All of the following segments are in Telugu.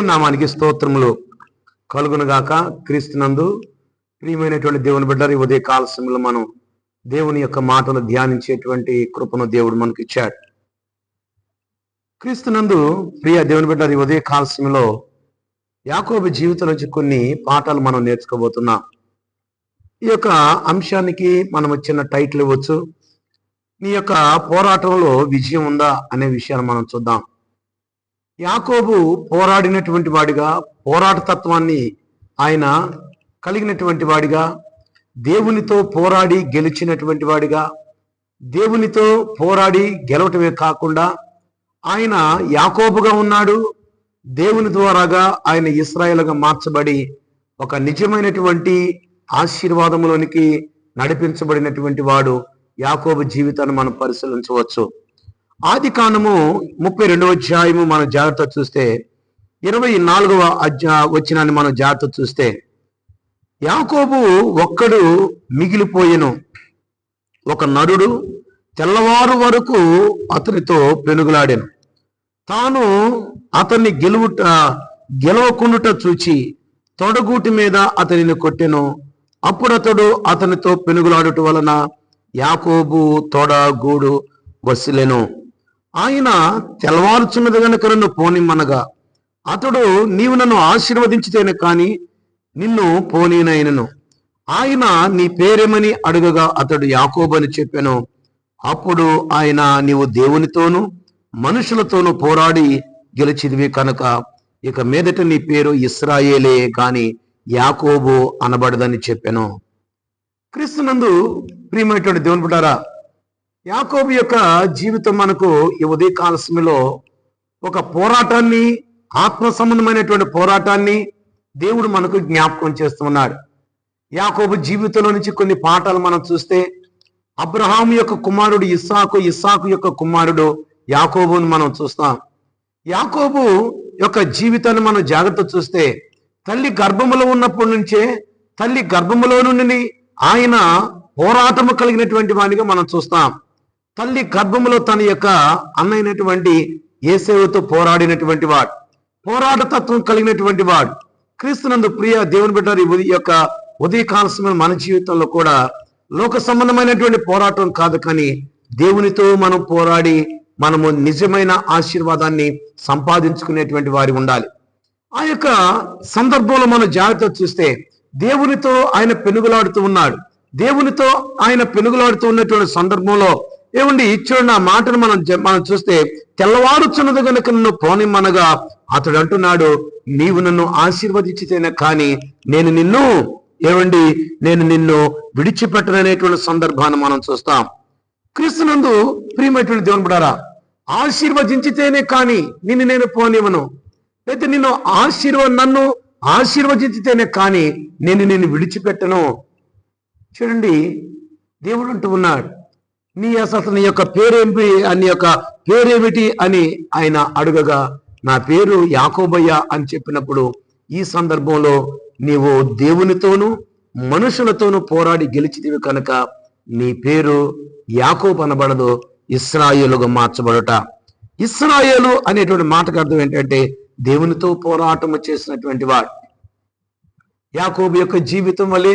దేవుని నామానికి స్తోత్రములు కలుగునుగాక. క్రీస్తునందు ప్రియమైనటువంటి దేవుని బిడ్డలు, ఈ ఉదయ కాల సమయంలో మనం దేవుని యొక్క మాటలు ధ్యానించేటువంటి కృపను దేవుడు మనకి ఇచ్చాడు. క్రీస్తునందు ప్రియ దేవుని బిడ్డలు, ఈ ఉదయ కాల సమయంలో యాకోబు జీవితం నుంచి కొన్ని పాఠాలు మనం నేర్చుకోబోతున్నాం. ఈ యొక్క అంశానికి మనం చిన్న టైటిల్ ఇవ్వచ్చు, నీ యొక్క పోరాటంలో విజయం ఉందా అనే విషయాన్ని మనం చూద్దాం. యాకోబు పోరాడినటువంటి వాడిగా, పోరాట తత్వాన్ని ఆయన కలిగినటువంటి వాడిగా, దేవునితో పోరాడి గెలిచినటువంటి వాడిగా, దేవునితో పోరాడి గెలవటమే కాకుండా ఆయన యాకోబుగా ఉన్నాడు. దేవుని ద్వారాగా ఆయన ఇశ్రాయేలుగా మార్చబడి ఒక నిజమైనటువంటి ఆశీర్వాదంలోనికి నడిపించబడినటువంటి వాడు యాకోబు జీవితాన్ని మనం పరిశీలించవచ్చు. ఆది కాండము 32వ అధ్యాయము మనం జాగ్రత్త చూస్తే, 24వ వచనాన్ని మనం జాగ్రత్త చూస్తే, యాకోబు ఒక్కడు మిగిలిపోయెను, ఒక నరుడు తెల్లవారు వరకు అతనితో పెనుగులాడెను. తాను అతన్ని గెలవకుండుట చూచి తొడగూటి మీద అతనిని కొట్టెను. అప్పుడు అతడు అతనితో పెనుగులాడుట వలన యాకోబు తొడ గూడు వసిలెను. ఆయన తెల్లవారుచున్నది గనుక నన్ను పోనిమ్మనగా, అతడు నీవు నన్ను ఆశీర్వదించితేనే కాని నిన్ను పోనీనైనను. ఆయన నీ పేరేమని అడుగగా అతడు యాకోబు అని చెప్పెను. అప్పుడు ఆయన, నీవు దేవునితోనూ మనుషులతోనూ పోరాడి గెలిచిదివి కనుక ఇక మీదట నీ పేరు ఇశ్రాయేలే గాని యాకోబు అనబడదని చెప్పెను. క్రీస్తునందు ప్రియమైనటువంటి దేవుని బిడ్డలారా, యాకోబు యొక్క జీవితం మనకు ఈ ఉదయకాల సమయంలో ఒక పోరాటాన్ని, ఆత్మ సంబంధమైనటువంటి పోరాటాన్ని దేవుడు మనకు జ్ఞాపకం చేస్తున్నాడు. యాకోబు జీవితంలో నుంచి కొన్ని పాఠాలు మనం చూస్తే, అబ్రహాము యొక్క కుమారుడు ఇస్సాకు, ఇస్సాకు యొక్క కుమారుడు యాకోబుని మనం చూస్తాం. యాకోబు యొక్క జీవితాన్ని మనం జాగ్రత్త చూస్తే, తల్లి గర్భములో ఉన్నప్పటి నుంచే, తల్లి గర్భములో నుండి ఆయన పోరాటము కలిగినటువంటి వాడిగా మనం చూస్తాం. తల్లి గర్భములో తన యొక్క అన్నైనటువంటి యేసేవుతో పోరాడినటువంటి వాడు, పోరాట తత్వం కలిగినటువంటి వాడు. క్రీస్తునందు ప్రియ దేవుని బిడ్డలు, ఈ యొక్క ఉదయకాల సమయం మన జీవితంలో కూడా లోక సంబంధమైనటువంటి పోరాటం కాదు, కానీ దేవునితో మనం పోరాడి మనము నిజమైన ఆశీర్వాదాన్ని సంపాదించుకునేటువంటి వారి ఉండాలి. ఆ యొక్క సందర్భంలో మనం జాగ్రత్త చూస్తే, దేవునితో ఆయన పెనుగులాడుతూ ఉన్నాడు. దేవునితో ఆయన పెనుగులాడుతూ ఉన్నటువంటి సందర్భంలో ఏమండి చూడండి, ఆ మాటను మనం చూస్తే, తెల్లవారుచున్నది కనుక నన్ను పోనిమ్మనగా అతడు అంటున్నాడు, నీవు నన్ను ఆశీర్వదించితేనే కానీ నేను నిన్ను విడిచిపెట్టననేటువంటి సందర్భాన్ని మనం చూస్తాం. క్రీస్తునందు ప్రియమైనటువంటి దేవుని బిడ్డలారా, ఆశీర్వదించితేనే కానీ నేను పోనివ్వను, అయితే నన్ను ఆశీర్వదించితేనే కానీ నిన్ను విడిచిపెట్టను. చూడండి, దేవుడు అంటూ ఉన్నాడు, నీ యొక్క పేరేమిటి అని ఆయన అడుగగా, నా పేరు యాకోబయ్య అని చెప్పినప్పుడు, ఈ సందర్భంలో నీవు దేవునితోనూ మనుషులతోనూ పోరాడి గెలిచితివి కనుక నీ పేరు యాకోబు అనబడదు, ఇశ్రాయేలుగా మార్చబడుట. ఇశ్రాయేలు అనేటువంటి మాటకు అర్థం ఏంటంటే దేవునితో పోరాటము చేసినటువంటి వాడు. యాకోబు యొక్క జీవితం వలె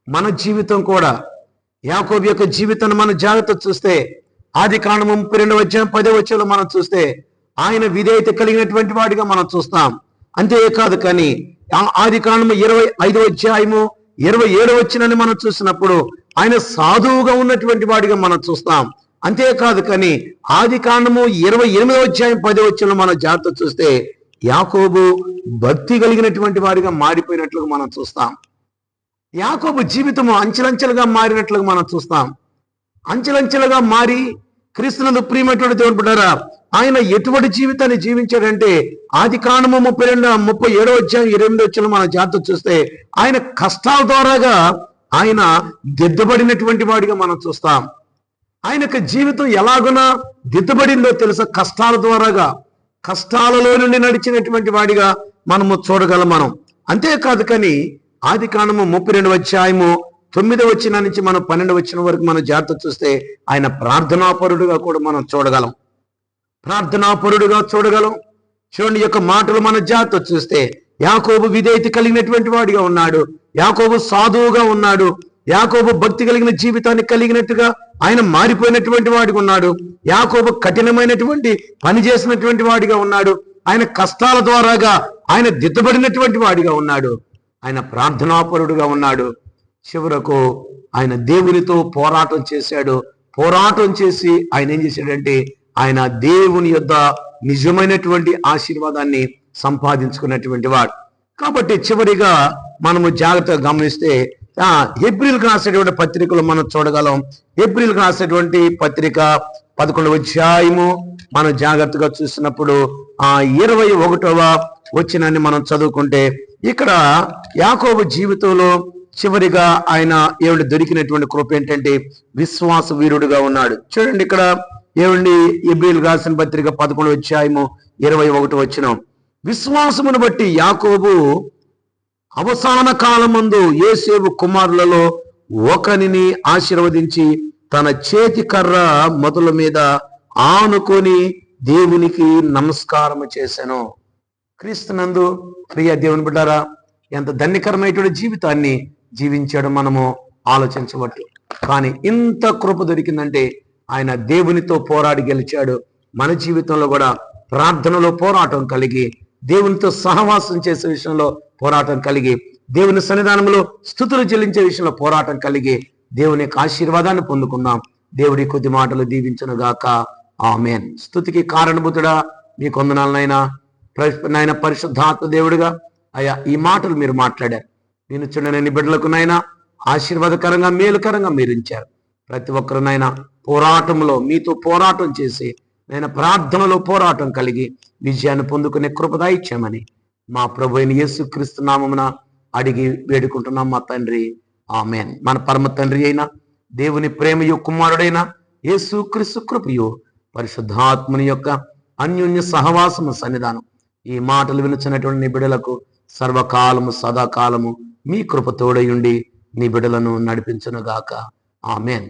మన జీవితం కూడా, యాకోబు యొక్క జీవితాన్ని మనం జాగ్రత్త చూస్తే, ఆది కాండము 32వ అధ్యాయం 10వ వచనంలో మనం చూస్తే ఆయన విధేయత కలిగినటువంటి వాడిగా మనం చూస్తాం. అంతేకాదు కానీ ఆది కాండము 25వ అధ్యాయము 27వ వచనాన్ని మనం చూసినప్పుడు ఆయన సాధువుగా ఉన్నటువంటి వాడిగా మనం చూస్తాం. అంతేకాదు కానీ ఆది కాండము 28వ అధ్యాయం 10వ వచనంలో మనం జాగ్రత్త చూస్తే యాకోబు భక్తి కలిగినటువంటి వాడిగా మారిపోయినట్లుగా మనం చూస్తాం. యాకోబు జీవితము అంచెలంచెలుగా మారినట్లుగా మనం చూస్తాం. అంచెలంచెలుగా మారి క్రీస్తునందు ప్రియమైనటువంటి దేవుని బిడ్డలారా, ఆయన ఎటువంటి జీవితాన్ని జీవించాడంటే, ఆది కాండము 37వ అధ్యాయం 28వ వచనం మనం జాగ్రత్త చూస్తే ఆయన కష్టాల ద్వారాగా ఆయన దిద్దబడినటువంటి వాడిగా మనం చూస్తాం. ఆయన యొక్క జీవితం ఎలాగునా దిద్దబడిందో తెలుసా? కష్టాల ద్వారాగా, కష్టాలలో నుండి నడిచినటువంటి వాడిగా మనము చూడగలం మనం. అంతేకాదు కానీ ఆది కాండము 32వ అధ్యాయము 9వ వచనం నుంచి మనం 12వ వచనం వరకు మనం జాగ్రత్త చూస్తే ఆయన ప్రార్థనాపరుడుగా కూడా మనం చూడగలం. చూడండి, ఈ యొక్క మాటలు మన జాగ్రత్త చూస్తే యాకోబు విధేయత కలిగినటువంటి వాడిగా ఉన్నాడు. యాకోబు సాధువుగా ఉన్నాడు. యాకోబు భక్తి కలిగిన జీవితాన్ని కలిగినట్టుగా ఆయన మారిపోయినటువంటి వాడిగా ఉన్నాడు. యాకోబు కఠినమైనటువంటి పని చేసినటువంటి వాడిగా ఉన్నాడు. ఆయన కష్టాల ద్వారాగా ఆయన దిద్దబడినటువంటి వాడిగా ఉన్నాడు. ఆయన ప్రార్థనాపరుడుగా ఉన్నాడు. చివరకు ఆయన దేవునితో పోరాటం చేశాడు. పోరాటం చేసి ఆయన ఏం చేశాడంటే ఆయన దేవుని యొద్ద నిజమైనటువంటి ఆశీర్వాదాన్ని సంపాదించుకున్నటువంటి వాడు. కాబట్టి చివరిగా మనము జాగ్రత్తగా గమనిస్తే హెబ్రీయులకు రాసేటువంటి పత్రికలు మనం చూడగలం. హెబ్రీయులకు రాసేటువంటి పత్రిక 11వ అధ్యాయము మనం జాగ్రత్తగా చూసినప్పుడు 21వ వచనాన్ని మనం చదువుకుంటే ఇక్కడ యాకోబు జీవితంలో చివరిగా ఆయన ఏమిటి దొరికినటువంటి కృప ఏంటంటే విశ్వాస వీరుడుగా ఉన్నాడు. చూడండి, ఇక్కడ ఏమండి హెబ్రీయులకు రాసిన పత్రిక 11వ అధ్యాయము 21వ వచనం, విశ్వాసమును బట్టి యాకోబు అవసాన కాలమందు యోసేపు కుమారులలో ఒకనిని ఆశీర్వదించి తన చేతి కర్ర మొదల మీద ఆనుకొని దేవునికి నమస్కారం చేశాను. క్రీస్తునందు ప్రియ దేవుని బిడ్డారా, ఎంత ధన్యకరమైనటువంటి జీవితాన్ని జీవించాడు మనము ఆలోచించవచ్చు. కానీ ఇంత కృప దొరికిందంటే ఆయన దేవునితో పోరాడి గెలిచాడు. మన జీవితంలో కూడా ప్రార్థనలో పోరాటం కలిగి, దేవునితో సహవాసం చేసే విషయంలో పోరాటం కలిగి, దేవుని సన్నిధానంలో స్తుతులు చెల్లించే విషయంలో పోరాటం కలిగి దేవుని యొక్క ఆశీర్వాదాన్ని పొందుకుందాం. దేవుడి కొద్ది మాటలు దీవించును గాక. ఆమేన్. స్తుతికి కారణభూతుడా మీ కొందనాలనైనా నాయన పరిశుద్ధాత్మ దేవుడిగా అయ్యా ఈ మాటలు మీరు మాట్లాడారు. నేను చిన్న బిడ్డలకు నైనా ఆశీర్వాదకరంగా మేలుకరంగా మీరు ఇచ్చారు. ప్రతి ఒక్కరినైనా పోరాటంలో మీతో పోరాటం చేసి నేను ప్రార్థనలో పోరాటం కలిగి విజయాన్ని పొందుకునే కృప ఇచ్చామని మా ప్రభు అయిన యేసుక్రీస్తు నామమున అడిగి వేడుకుంటున్నాం మా తండ్రి. ఆమేన్. మన పరమ తండ్రి అయిన దేవుని ప్రేమయు కుమారుడైన యేసుక్రీస్తు కృపయు పరిశుద్ధాత్మని యొక్క అన్యోన్య సహవాసము సన్నిధానం ఈ మాటలు వినుచున్నటువంటి నీ బిడ్డలకు సర్వకాలము సదాకాలము మీ కృప తోడయుండి నీ బిడ్డలను నడిపించునుగాక. ఆమేన్.